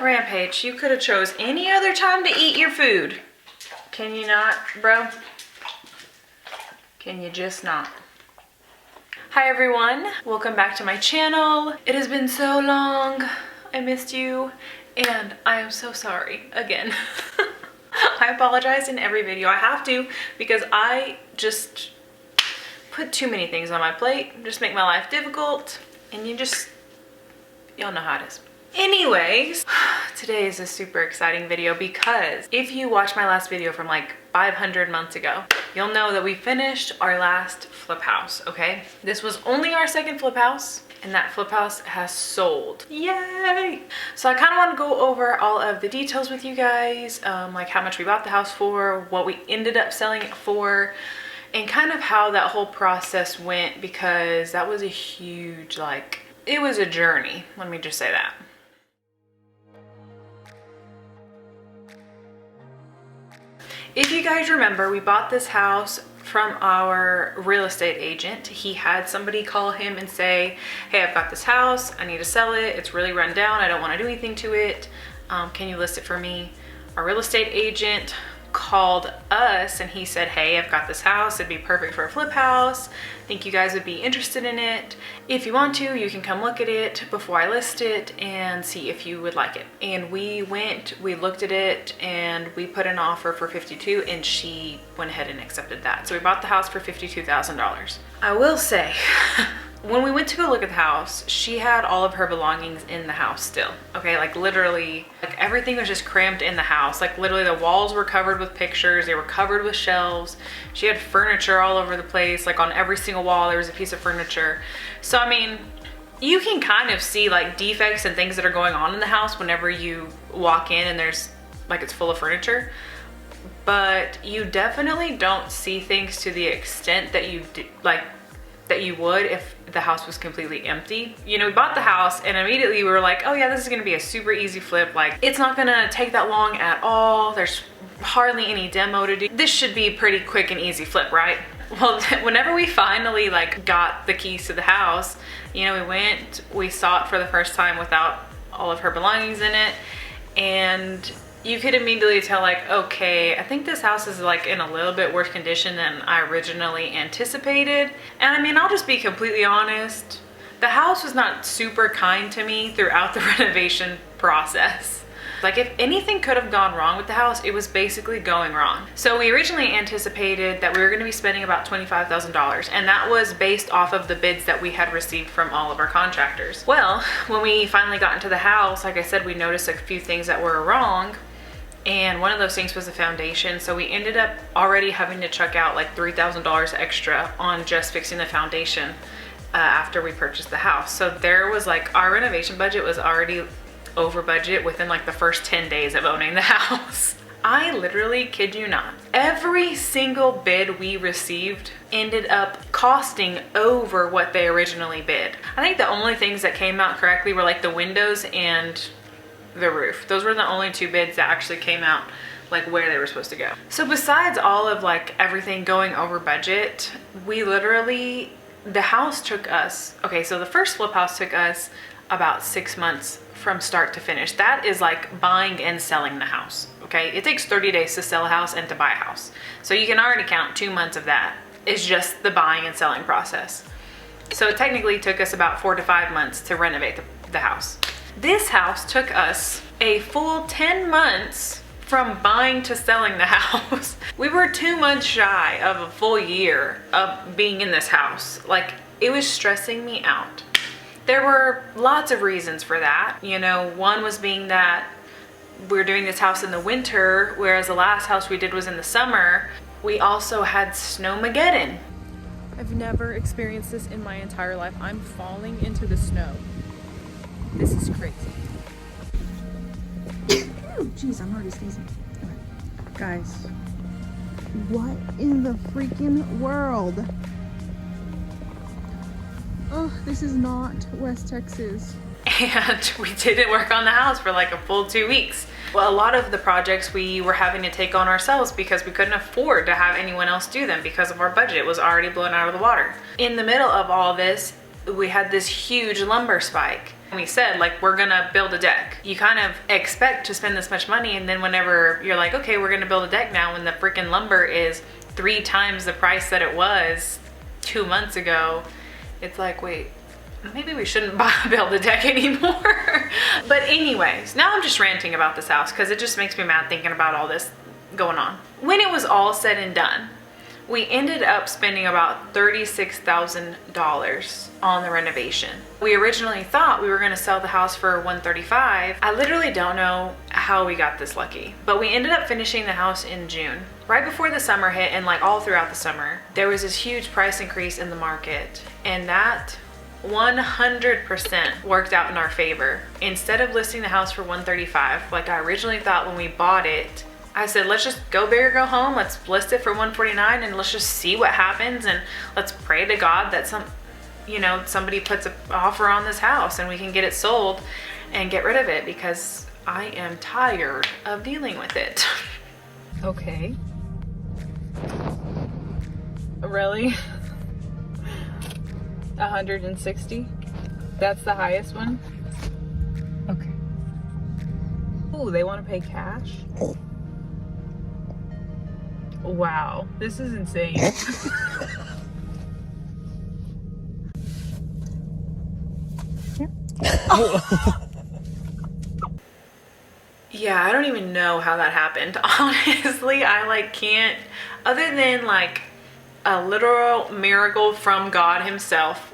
Rampage, you could have chose any other time to eat your food. Can you not, bro? Can you just not? Hi everyone, welcome back to my channel. It has been so long. I missed you and I am so sorry again. I apologize in every video. I have to because I just put too many things on my plate, just make my life difficult, and y'all know how it is. Anyways, today is a super exciting video because if you watched my last video from like 500 months ago, you'll know that we finished our last flip house, okay? This was only our second flip house and that flip house has sold. Yay! So I kind of want to go over all of the details with you guys, like how much we bought the house for, what we ended up selling it for, and kind of how that whole process went because that was a huge, it was a journey. Let me just say that. If you guys remember, we bought this house from our real estate agent. He had somebody call him and say, hey, I've got this house, I need to sell it, it's really run down, I don't want to do anything to it, can you list it for me? Our real estate agent called us and he said, hey, I've got this house, it'd be perfect for a flip house, think you guys would be interested in it. If you want to, you can come look at it before I list it and see if you would like it. And we looked at it and we put an offer for $52,000 and she went ahead and accepted that. So we bought the house for $52,000. I will say, when we went to go look at the house, she had all of her belongings in the house still. Okay, like literally, like everything was just cramped in the house. Like literally the walls were covered with pictures, they were covered with shelves. She had furniture all over the place, like on every single wall there was a piece of furniture. So I mean, you can kind of see like defects and things that are going on in the house whenever you walk in and there's like it's full of furniture. But you definitely don't see things to the extent that you do, that you would if the house was completely empty. You know, we bought the house and immediately we were like, oh yeah, this is gonna be a super easy flip. Like it's not gonna take that long at all. There's hardly any demo to do. This should be a pretty quick and easy flip, right? Well, whenever we finally like got the keys to the house, you know, we saw it for the first time without all of her belongings in it. And you could immediately tell like, okay, I think this house is like in a little bit worse condition than I originally anticipated. And I mean, I'll just be completely honest. The house was not super kind to me throughout the renovation process. Like if anything could have gone wrong with the house, it was basically going wrong. So we originally anticipated that we were gonna be spending about $25,000 and that was based off of the bids that we had received from all of our contractors. Well, when we finally got into the house, like I said, we noticed a few things that were wrong. And one of those things was the foundation. So we ended up already having to chuck out like $3,000 extra on just fixing the foundation after we purchased the house. So there was like, our renovation budget was already over budget within like the first 10 days of owning the house. I literally kid you not. Every single bid we received ended up costing over what they originally bid. I think the only things that came out correctly were like the windows and the roof. Those were the only two bids that actually came out like where they were supposed to go. So besides all of like everything going over budget, we literally, the house took us, okay, so the first flip house took us about 6 months from start to finish. That is like buying and selling the house, okay? It takes 30 days to sell a house and to buy a house. So you can already count 2 months of that is just the buying and selling process. So it technically took us about 4 to 5 months to renovate the house. This house took us a full 10 months from buying to selling the house. We were 2 months shy of a full year of being in this house. Like it was stressing me out. There were lots of reasons for that. You know, one was being that we're doing this house in the winter, whereas the last house we did was in the summer. We also had Snowmageddon. I've never experienced this in my entire life. I'm falling into the snow. This is crazy. Oh, jeez, I'm already sneezing. Okay. Guys, what in the freaking world? Oh, this is not West Texas. And we didn't work on the house for like a full 2 weeks. Well, a lot of the projects we were having to take on ourselves because we couldn't afford to have anyone else do them because of our budget was already blown out of the water. In the middle of all this, we had this huge lumber spike. We said, like, we're gonna build a deck. You kind of expect to spend this much money, and then whenever you're like, okay, we're gonna build a deck now, when the freaking lumber is 3 times the price that it was 2 months ago, it's like, wait, maybe we shouldn't build a deck anymore. But anyways, now I'm just ranting about this house because it just makes me mad thinking about all this going on. When it was all said and done, we ended up spending about $36,000 on the renovation. We originally thought we were gonna sell the house for $135,000. I literally don't know how we got this lucky, but we ended up finishing the house in June. Right before the summer hit, and like all throughout the summer, there was this huge price increase in the market, and that 100% worked out in our favor. Instead of listing the house for $135,000, like I originally thought when we bought it, I said, let's just go big or go home. Let's list it for $149,000 and let's just see what happens, and let's pray to God that somebody puts an offer on this house and we can get it sold and get rid of it, because I am tired of dealing with it. Okay. Really? 160? That's the highest one? Okay. Ooh, they want to pay cash? Wow, this is insane. Yeah, I don't even know how that happened. Honestly, I can't, other than like a literal miracle from God himself,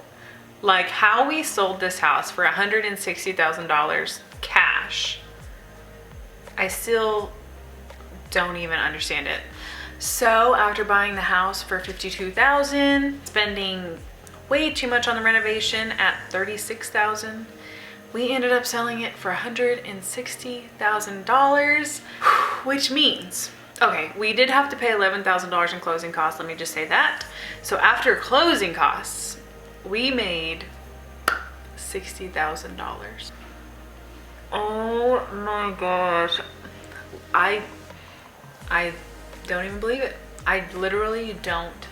like how we sold this house for $160,000 cash. I still don't even understand it. So after buying the house for $52,000, spending way too much on the renovation at $36,000, we ended up selling it for $160,000, which means, okay, we did have to pay $11,000 in closing costs, let me just say that. So after closing costs, we made $60,000. Oh my gosh. I don't even believe it. I literally don't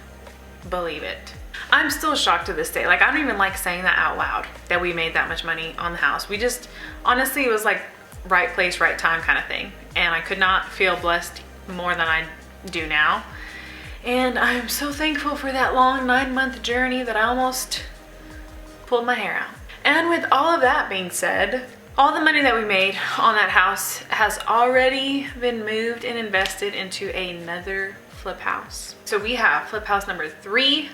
believe it. I'm still shocked to this day. Like, I don't even like saying that out loud, that we made that much money on the house. We just, honestly, it was like right place, right time kind of thing. And I could not feel blessed more than I do now. And I'm so thankful for that long 9-month journey that I almost pulled my hair out. And with all of that being said, all the money that we made on that house has already been moved and invested into another flip house. So we have flip house number 3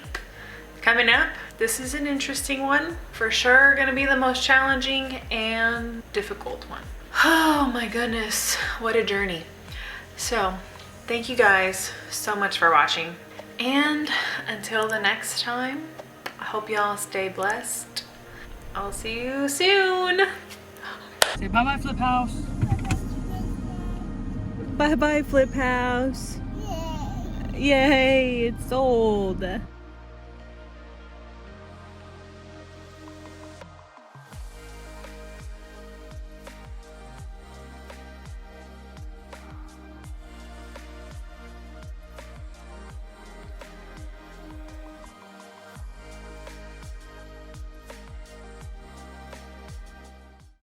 coming up. This is an interesting one. For sure gonna be the most challenging and difficult one. Oh my goodness, what a journey. So thank you guys so much for watching. And until the next time, I hope y'all stay blessed. I'll see you soon. Say bye-bye, Flip House. Bye-bye, Flip House. Yay, it's sold.